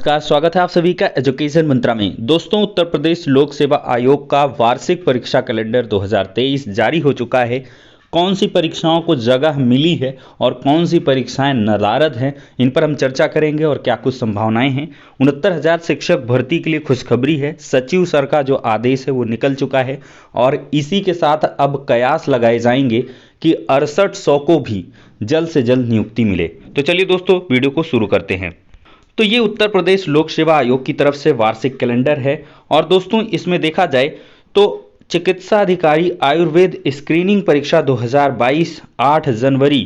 नमस्कार, स्वागत है आप सभी का एजुकेशन मंत्रा में। दोस्तों, उत्तर प्रदेश लोक सेवा आयोग का वार्षिक परीक्षा कैलेंडर 2023 जारी हो चुका है। कौन सी परीक्षाओं को जगह मिली है और कौन सी परीक्षाएं नदारद हैं, इन पर हम चर्चा करेंगे और क्या कुछ संभावनाएं हैं। 69,000 शिक्षक भर्ती के लिए खुशखबरी है। सचिव सर का जो आदेश है वो निकल चुका है और इसी के साथ अब कयास लगाए जाएंगे कि 6800 को भी जल्द से जल्द नियुक्ति मिले। तो चलिए दोस्तों, वीडियो को शुरू करते हैं। तो ये उत्तर प्रदेश लोक सेवा आयोग की तरफ से वार्षिक कैलेंडर है और दोस्तों इसमें देखा जाए तो चिकित्सा अधिकारी आयुर्वेद स्क्रीनिंग परीक्षा 2022 8 जनवरी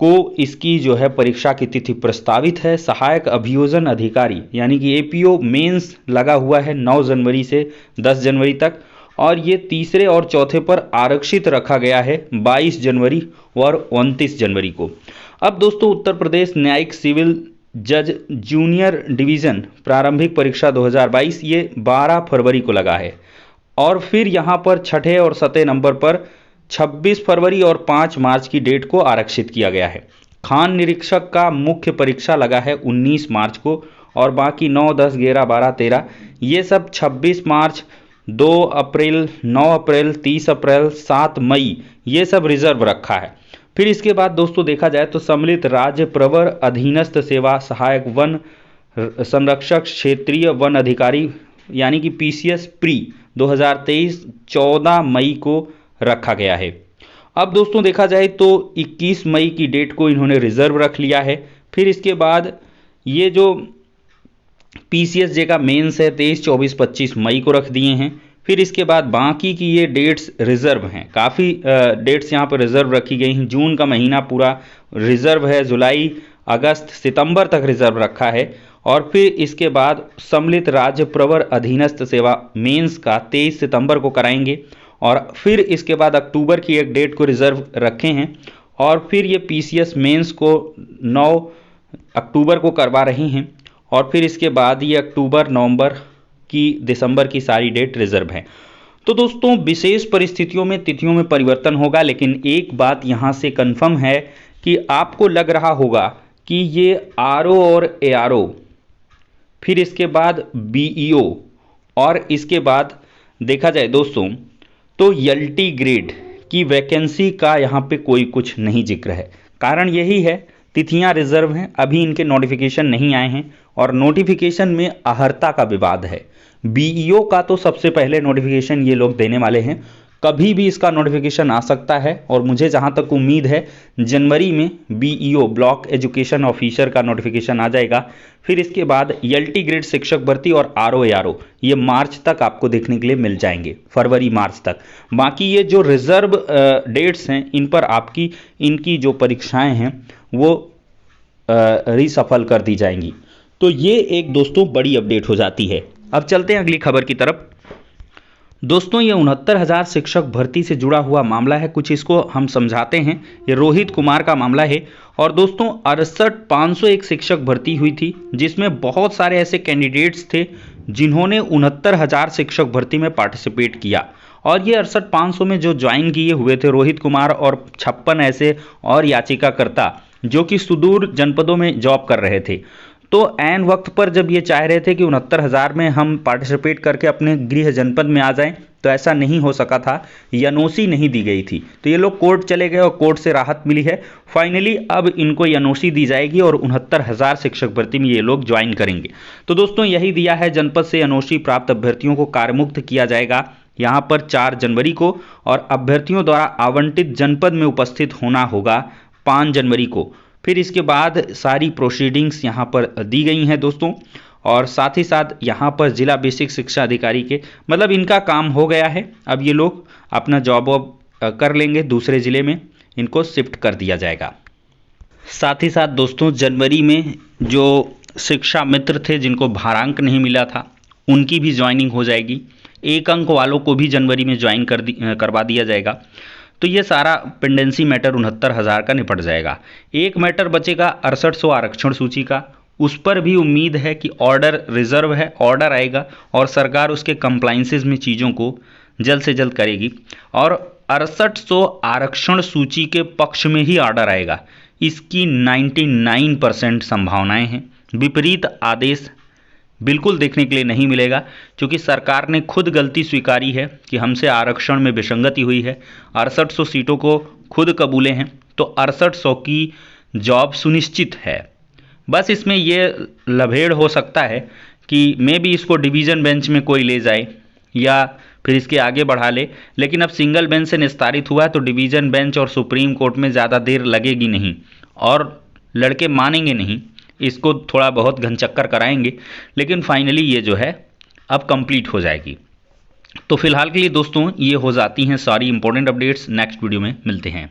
को इसकी जो है परीक्षा की तिथि प्रस्तावित है। सहायक अभियोजन अधिकारी यानी कि एपीओ मेंस लगा हुआ है 9 जनवरी से 10 जनवरी तक और ये तीसरे और चौथे पर आरक्षित रखा गया है 22 जनवरी और 29 जनवरी को। अब दोस्तों, उत्तर प्रदेश न्यायिक सिविल जज जूनियर डिवीज़न प्रारंभिक परीक्षा 2022 ये 12 फरवरी को लगा है और फिर यहाँ पर छठे और सतवें नंबर पर 26 फरवरी और 5 मार्च की डेट को आरक्षित किया गया है। खान निरीक्षक का मुख्य परीक्षा लगा है 19 मार्च को और बाकी 9, 10, 11, 12, 13 ये सब 26 मार्च, 2 अप्रैल, 9 अप्रैल, 30 अप्रैल, 7 मई ये सब रिजर्व रखा है। फिर इसके बाद दोस्तों देखा जाए तो सम्मिलित राज्य प्रवर अधीनस्थ सेवा सहायक वन संरक्षक क्षेत्रीय वन अधिकारी यानी कि पीसीएस प्री 2023 14 मई को रखा गया है। अब दोस्तों देखा जाए तो 21 मई की डेट को इन्होंने रिजर्व रख लिया है। फिर इसके बाद ये जो पीसीएस जे का मेंस है 23, 24, 25 मई को रख दिए हैं। फिर इसके बाद बाकी की ये डेट्स रिजर्व हैं, काफ़ी डेट्स यहाँ पर रिजर्व रखी गई हैं। जून का महीना पूरा रिजर्व है, जुलाई, अगस्त, सितंबर तक रिजर्व रखा है और फिर इसके बाद सम्मिलित राज्य प्रवर अधीनस्थ सेवा मेंस का 23 सितंबर को कराएंगे और फिर इसके बाद अक्टूबर की एक डेट को रिजर्व रखे हैं और फिर ये पीसीएस मेंस को 9 अक्टूबर को करवा रहे हैं और फिर इसके बाद ये अक्टूबर, नवंबर की दिसंबर की सारी डेट रिजर्व है। तो दोस्तों, विशेष परिस्थितियों में तिथियों में परिवर्तन होगा, लेकिन एक बात यहाँ से कंफर्म है कि आपको लग रहा होगा कि ये आरओ और एआरओ, फिर इसके बाद बीईओ और इसके बाद देखा जाए दोस्तों तो एलटी ग्रेड की वैकेंसी का यहाँ पे कोई कुछ नहीं जिक्र है। कारण यही है, तिथियां रिजर्व हैं, अभी इनके नोटिफिकेशन नहीं आए हैं और नोटिफिकेशन में अहर्ता का विवाद है। बीईओ का तो सबसे पहले नोटिफिकेशन ये लोग देने वाले हैं, कभी भी इसका नोटिफिकेशन आ सकता है और मुझे जहां तक उम्मीद है जनवरी में बीईओ ब्लॉक एजुकेशन ऑफिसर का नोटिफिकेशन आ जाएगा। फिर इसके बाद एलटी ग्रेड शिक्षक भर्ती और आरओ एआरओ ये मार्च तक आपको देखने के लिए मिल जाएंगे, फरवरी मार्च तक। बाकी ये जो रिजर्व डेट्स हैं इन पर आपकी इनकी जो परीक्षाएं हैं वो रीसफल कर दी जाएंगी। तो ये एक दोस्तों बड़ी अपडेट हो जाती है। अब चलते हैं अगली खबर की तरफ। दोस्तों, ये 69,000 शिक्षक भर्ती से जुड़ा हुआ मामला है, कुछ इसको हम समझाते हैं। ये रोहित कुमार का मामला है और दोस्तों 68,501 शिक्षक भर्ती हुई थी, जिसमें बहुत सारे ऐसे कैंडिडेट्स थे जिन्होंने 69,000 शिक्षक भर्ती में पार्टिसिपेट किया और ये 68,500 में जो ज्वाइन किए हुए थे रोहित कुमार और 56 ऐसे और याचिकाकर्ता जो कि सुदूर जनपदों में जॉब कर रहे थे। तो ऐन वक्त पर जब ये चाह रहे थे कि 69,000 में हम पार्टिसिपेट करके अपने गृह जनपद में आ जाएं, तो ऐसा नहीं हो सका था, एनओसी नहीं दी गई थी। तो ये लोग कोर्ट चले गए और कोर्ट से राहत मिली है। फाइनली अब इनको एनओसी दी जाएगी और 69,000 शिक्षक भर्ती में ये लोग ज्वाइन करेंगे। तो दोस्तों यही दिया है, जनपद से एनओसी प्राप्त अभ्यर्थियों को कार्यमुक्त किया जाएगा यहाँ पर 4 जनवरी को और अभ्यर्थियों द्वारा आवंटित जनपद में उपस्थित होना होगा 5 जनवरी को। फिर इसके बाद सारी प्रोसीडिंग्स यहाँ पर दी गई हैं दोस्तों और साथ ही साथ यहाँ पर जिला बेसिक शिक्षा अधिकारी के मतलब इनका काम हो गया है। अब ये लोग अपना जॉब वॉब कर लेंगे, दूसरे ज़िले में इनको शिफ्ट कर दिया जाएगा। साथ ही साथ दोस्तों जनवरी में जो शिक्षा मित्र थे जिनको भारांक नहीं मिला था उनकी भी ज्वाइनिंग हो जाएगी। 1 अंक वालों को भी जनवरी में ज्वाइन करवा दिया जाएगा। तो ये सारा पेंडेंसी मैटर 69,000 का निपट जाएगा। एक मैटर बचेगा 6800 आरक्षण सूची का, उस पर भी उम्मीद है कि ऑर्डर रिजर्व है, ऑर्डर आएगा और सरकार उसके कंप्लाइंसेस में चीज़ों को जल्द से जल्द करेगी और 6800 आरक्षण सूची के पक्ष में ही ऑर्डर आएगा। इसकी 99% संभावनाएं हैं। विपरीत आदेश बिल्कुल देखने के लिए नहीं मिलेगा, क्योंकि सरकार ने खुद गलती स्वीकारी है कि हमसे आरक्षण में विसंगति हुई है। 6800 सीटों को खुद कबूले हैं, तो 6800 की जॉब सुनिश्चित है। बस इसमें ये लभेड़ हो सकता है कि मे भी इसको डिवीज़न बेंच में कोई ले जाए या फिर इसके आगे बढ़ा ले, लेकिन अब सिंगल बेंच से निस्तारित हुआ है तो डिवीज़न बेंच और सुप्रीम कोर्ट में ज़्यादा देर लगेगी नहीं और लड़के मानेंगे नहीं, इसको थोड़ा बहुत घनचक्कर कराएंगे, लेकिन फाइनली ये जो है अब कंप्लीट हो जाएगी। तो फिलहाल के लिए दोस्तों ये हो जाती हैं सारी इंपॉर्टेंट अपडेट्स। नेक्स्ट वीडियो में मिलते हैं।